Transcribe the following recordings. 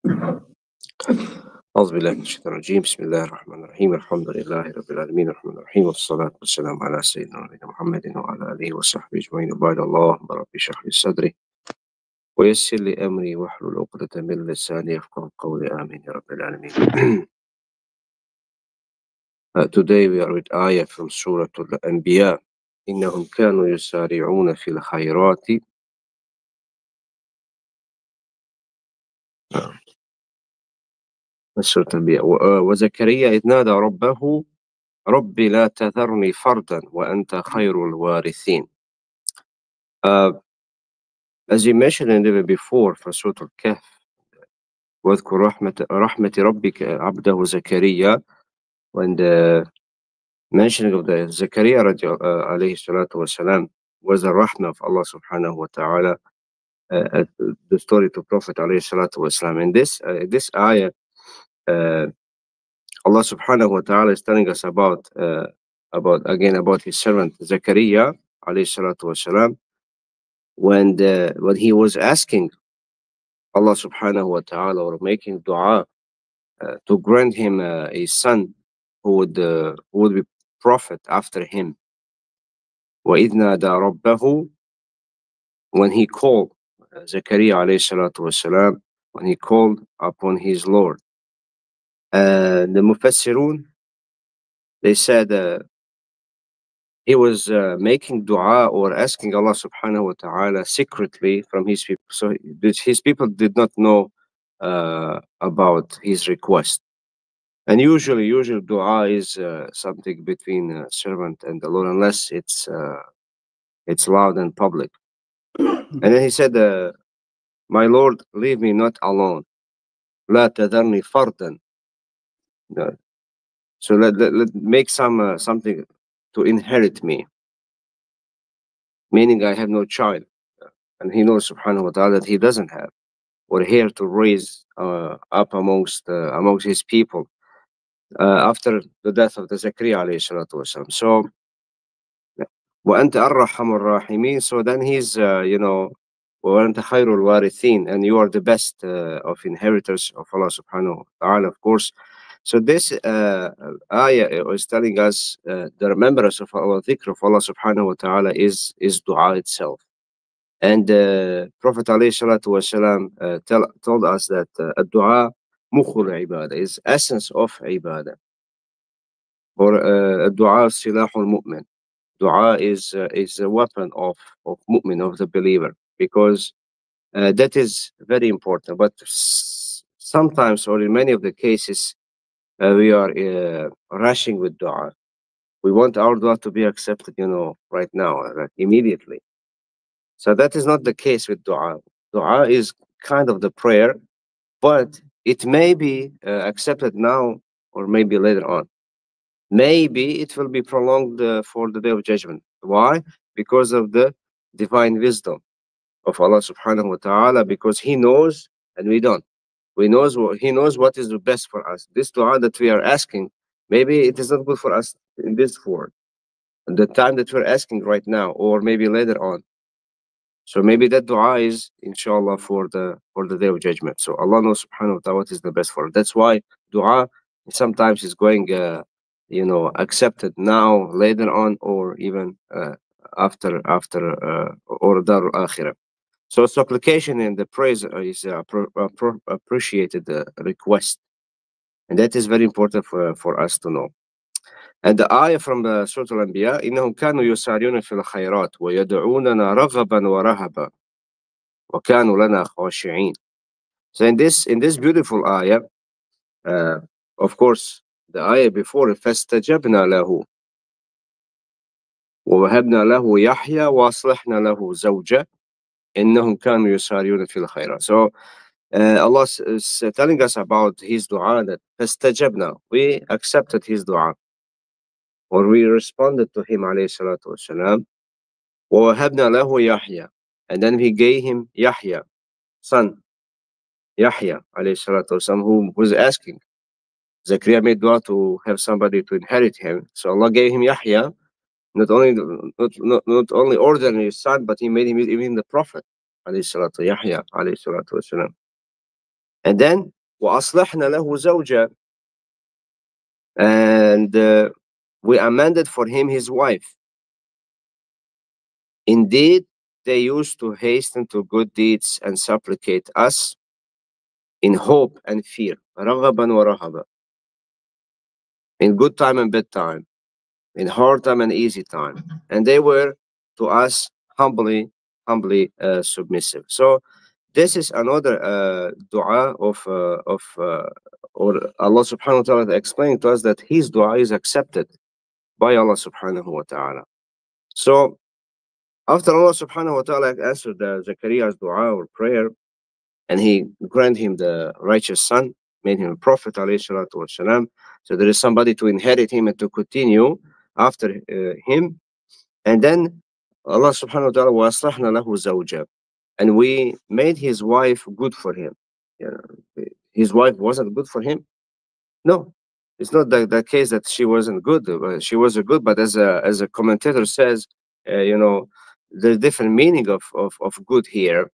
أعوذ بالله من الشيطان الرجيم بسم الله الرحمن الرحيم الحمد لله رب العالمين الرحمن الرحيم والصلاة والسلام على سيدنا نبينا محمد وعلى آله وصحبه أجمعين وبعد اللهم رب اشرح لي صدري ويسر لي أمري واحلل عقدة من لساني يفقهوا قولي آمين يا رب العالمين. Today we are with ayah from Surah Al-Anbiya. إنهم كانوا يسارعون في الخيرات سورة الأنبياء وزكريا إذ نادى ربه رب لا تذرني فردا وأنت خير الوارثين. As you mentioned in the before for Surah Al-Kahf, واذكر رحمة ربك عبده زكريا, when the mentioning of the Zakaria alayhi salatu wasalam was the rahmah of Allah subhanahu wa ta'ala, the story to Prophet alayhi salatu wasalam. In this ayah, Allah subhanahu wa ta'ala is telling us about his servant Zakaria alayhi salatu wasalam, when he was asking Allah subhanahu wa ta'ala or making dua to grant him a son who would be prophet after him. وَإِذْ نَادَى رَبَّهُ, when he called Zakaria alayhi salatu wasalam, when he called upon his Lord. The Mufassirun, they said he was making dua or asking Allah subhanahu wa ta'ala secretly from his people. So his people did not know about his request. And usually dua is something between a servant and the Lord, unless it's loud and public. And then he said, my Lord, leave me not alone. لا تذرني فردا. So let make something to inherit me. Meaning I have no child. And he knows subhanahu wa ta'ala that he doesn't have or heir to raise up amongst his people after the death of the Zakaria alayhi salatu wasalam. So وَأَنْتَ أَرْحَمُ الرَّاحِمِينَ, so then he's وَأَنْتَ خَيْرُ الْوَارِثِينَ, and you are the best of inheritors of Allah subhanahu wa ta'ala, of course. So this ayah is telling us the remembrance of Allah, Zikr of Allah subhanahu wa ta'ala is dua itself. And Prophet alayhi salatu wasalam told us that dua mukhul ibadah, is essence of ibadah. Or dua silahul mu'min. Dua is a weapon of mu'min, of the believer, because that is very important. But sometimes, or in many of the cases, we are rushing with dua. We want our dua to be accepted, right now, like immediately. So that is not the case with dua. Dua is kind of the prayer, but it may be accepted now or maybe later on. Maybe it will be prolonged for the Day of Judgment. Why? Because of the divine wisdom of Allah subhanahu wa ta'ala, because He knows and we don't. He knows what is the best for us. This dua that we are asking, maybe it is not good for us in this world, the time that we're asking right now, or maybe later on. So maybe that dua is, inshallah, for the Day of Judgment. So Allah knows subhanahu wa ta'ala what is the best for us. That's why dua sometimes is going accepted now, later on, or even after or Dar al-Akhirah. So supplication and the praise is appreciated request, and that is very important for us to know. And the ayah from the Surah Al-Anbiya, إنهم كانوا يسارعون في الخيرات ويدعوننا رغبا ورهبا وكانوا لنا خاشعين. So in this beautiful ayah, of course, the ayah before, فاستجبنا له ووهبنا له يحيى وأصلحنا له زوجة إنهم كانوا يسارعون في الخيرات. So Allah is telling us about his dua, that فاستجبنا, we accepted his dua, or we responded to him alayhi salatu wasalam. ووهبنا له يحيى, and then we gave him Yahya, son Yahya alayhi salatu wasalam, who was asking. Zakaria made dua to have somebody to inherit him, so Allah gave him Yahya, not only ordinary son, but He made him even the prophet alayhi salatu Yahya alayhi salatu wasalam. And then وأصلحنا له زوجة, and we amended for him his wife. Indeed, they used to hasten to good deeds and supplicate us in hope and fear, رغبا ورهبا, in good time and bad time, in hard time and easy time, and they were to us humbly submissive. So this is another dua or Allah subhanahu wa ta'ala explaining to us that his dua is accepted by Allah subhanahu wa ta'ala. So after Allah subhanahu wa ta'ala answered Zakaria's dua or prayer, and he granted him the righteous son, made him a prophet, alayhi salatu wasalam. So there is somebody to inherit him and to continue after him. And then Allah subhanahu wa ta'ala وَأَصْلَحْنَا لَهُ زَوْجًا, and we made his wife good for him. You know, his wife wasn't good for him? No. It's not the case that she wasn't good. She was good, but as a commentator says, you know, there's different meaning of good here.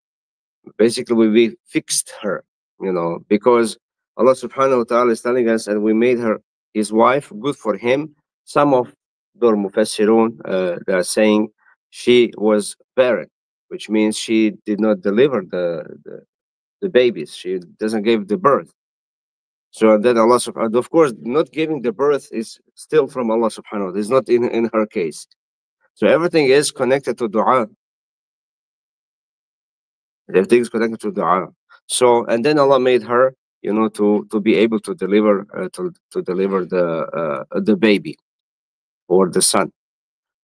Basically, we fixed her, you know, because Allah subhanahu wa ta'ala is telling us, and we made her his wife good for him. Some of the Mufassirun, they are saying she was barren, which means she did not deliver the babies. She doesn't give the birth. So then Allah subhanahu, of course, not giving the birth is still from Allah subhanahu wa ta'ala. It's not in her case. So everything is connected to dua. Everything is connected to dua. So, and then Allah made her, you know, to be able to deliver to deliver the baby or the son.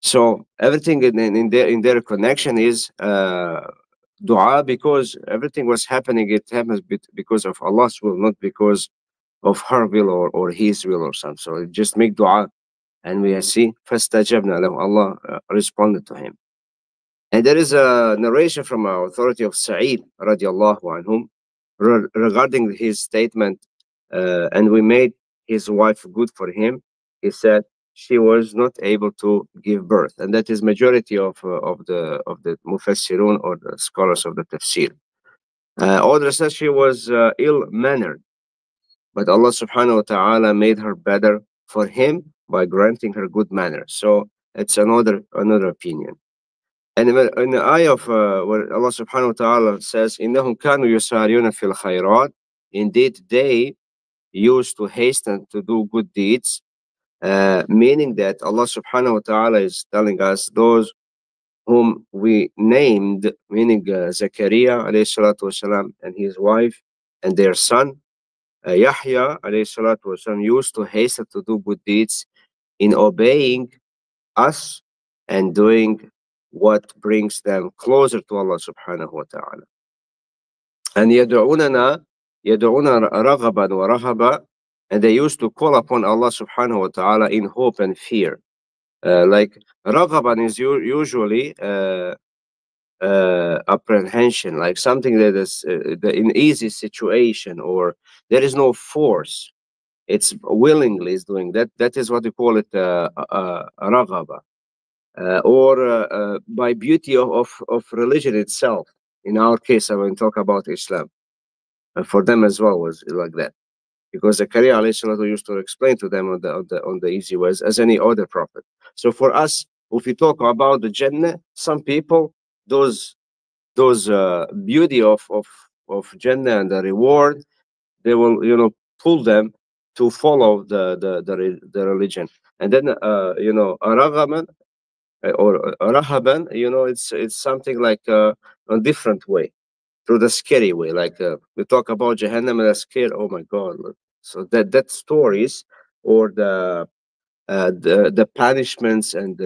So everything in their connection is dua, because everything was happening. It happens because of Allah's will, not because of her will or his will or something. So just make dua, and we see فَاسْتَجَبْنَا لَهُ, Allah responded to him. And there is a narration from our authority of Sa'id radiallahu anhum regarding his statement, and we made his wife good for him. He said she was not able to give birth, and that is majority of the mufassirun or the scholars of the tafsir. Others said she was ill-mannered, but Allah subhanahu wa ta'ala made her better for him by granting her good manners. So it's another opinion. And in the ayah of where Allah subhanahu wa ta'ala says, إِنَّهُمْ كَانُوا يُسَارِعُونَ فِي الْخَيْرَاتِ, indeed they used to hasten to do good deeds, meaning that Allah subhanahu wa ta'ala is telling us those whom we named, meaning Zakaria alayhi salatu wasalam and his wife and their son, Yahya alayhi salatu wasalam, used to hasten to do good deeds in obeying us and doing what brings them closer to Allah subhanahu wa ta'ala. And يدعوننا رغبا ورهبا, and they used to call upon Allah subhanahu wa ta'ala in hope and fear. Like raghaban is usually apprehension, like something that is in easy situation, or there is no force. It's willingly is doing that. That is what we call it raghaba. Or by beauty of religion itself. In our case, I will talk about Islam. For them as well was like that, because Zakaria alayhi salatu used to explain to them on the easy ways as any other prophet. So for us, if we talk about the Jannah, some people those beauty of Jannah and the reward, they will, you know, pull them to follow the religion. And then you know, aragaman or rahaban, you know, it's something like a different way, through the scary way. Like we talk about Jahannam and the scare. Oh my God! Look. So that stories or the punishments and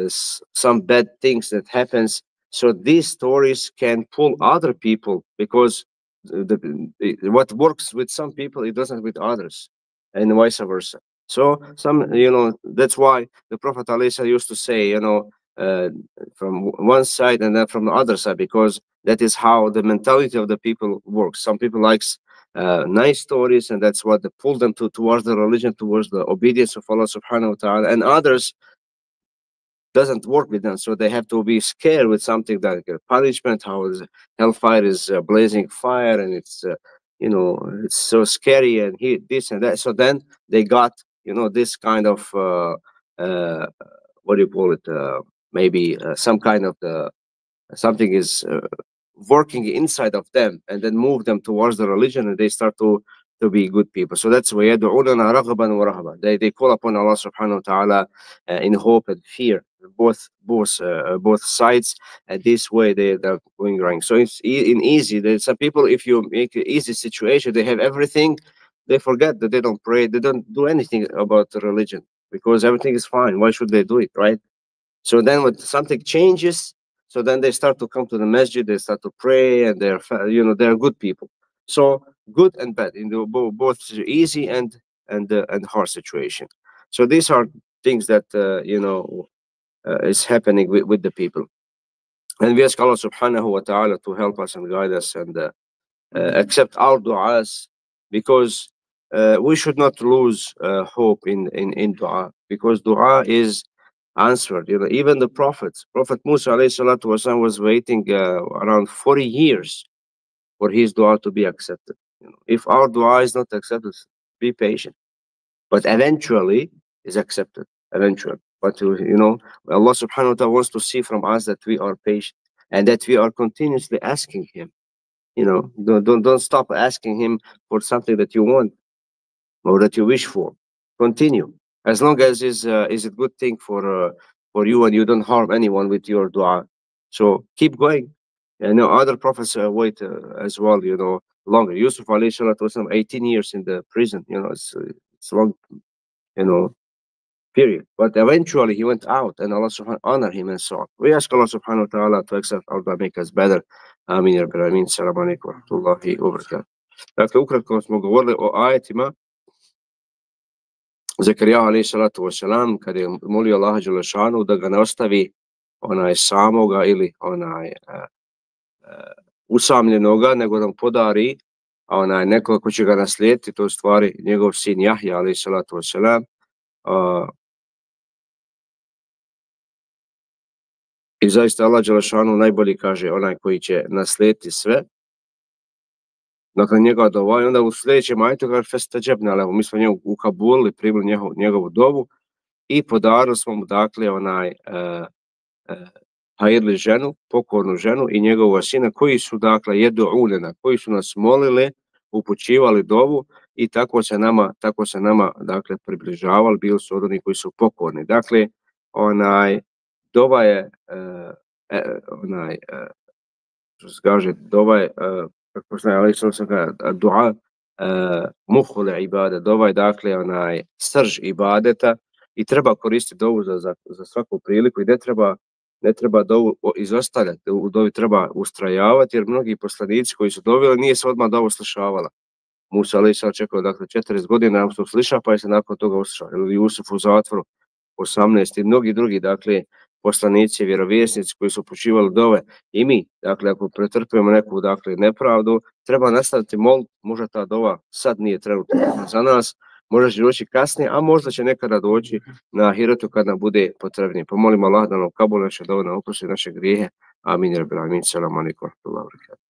some bad things that happens. So these stories can pull other people, because what works with some people it doesn't with others, and vice versa. So some, you know, that's why the Prophet ﷺ used to say, you know, from one side and then from the other side, because that is how the mentality of the people works. Some people likes nice stories, and that's what they pull them towards the religion, towards the obedience of Allah subhanahu wa ta'ala, and others doesn't work with them, so they have to be scared with something like punishment, how is hellfire is blazing fire, and it's it's so scary, and this and that. So then they got, this kind of, what do you call it? Maybe some kind of something is working inside of them, and then move them towards the religion, and they start to be good people. So that's why يدعوننا رغبا ورهبا. They call upon Allah subhanahu wa ta'ala in hope and fear, both sides, and this way they're going wrong. So it's in easy. There's some people, if you make an easy situation, they have everything, they forget that they don't pray, they don't do anything about the religion because everything is fine. Why should they do it, right? So then when something changes, so then they start to come to the masjid, they start to pray, and they're good people. So good and bad in the both easy and hard situation. So these are things that is happening with the people, and we ask Allah subhanahu wa ta'ala to help us and guide us and accept our du'as, because we should not lose hope in dua, because dua is answered. Even the Prophet Musa alayhi salatu wasalam was waiting around 40 years for his dua to be accepted. If our dua is not accepted, be patient, but eventually is accepted. Eventually, but Allah subhanahu wa ta'ala wants to see from us that we are patient and that we are continuously asking Him. Don't stop asking Him for something that you want or that you wish for. Continue, as long as is a good thing for you, and you don't harm anyone with your dua. So keep going. Other prophets wait as well. Longer. Yusuf alayhi salatu wasalam, 18 years in the prison. It's long. Period. But eventually he went out, and Allah subhanahu wa ta'ala honored him and so on. We ask Allah subhanahu wa ta'ala to accept our dua, make us better. Amin ya rabbal alamin. Assalamu alaikum wa rahmatullahi wa barakatuh. Dakle, ukratko smo govorili o ajetima Zakarija alejhi salatu wasalam, kada je molio Allaha dželešanu da ga ne ostavi samoga ili usamljenoga, nego da mu podari nekoga ko će ga naslijediti, to je u stvari njegov sin Jahja alejhi salatu wasalam. I zaista Allah dželešanu najbolji kaže onaj koji će naslijediti sve. Nakon njega dova, i onda u sljedećem ajetu kaže festajabna lahu, mi smo njemu ukabulili, primili njegovu dovu i podarili smo mu hajirli ženu, pokornu ženu i njegovog sina, koji su jedu'unena, koji su nas molili, upućivali dovu, i tako se nama približavali, bili su od onih koji su pokorni. Dakle, dova je što se kaže, dova je, kako se dua muhul ibada, dova je srž ibadeta, i treba koristiti dovu za svaku priliku, i ne treba dovu izostavljati, u dovi treba ustrajavati, jer mnogi poslanici koji su doveli, nije se odmah dovu slišavala. Musa alejhi selam čekao 40 godina se usliša, pa je se nakon toga uslišao. Ili Jusuf u zatvoru 18 i mnogi drugi, poslanici, vjerovjesnici koji su upućivali dove. I mi, ako pretrpujemo neku nepravdu, treba nastaviti moliti. Možda ta dova sad nije trenutno za nas, možda će doći kasnije, a možda će nekada doći na ahiretu kad nam bude potrebnije. Pa molimo Allah da nam kabul naše dove, da oprosti naše grijehe. Amin. Rabbil alamin. Selam alejkum wa rahmetullahi wa barakatuh.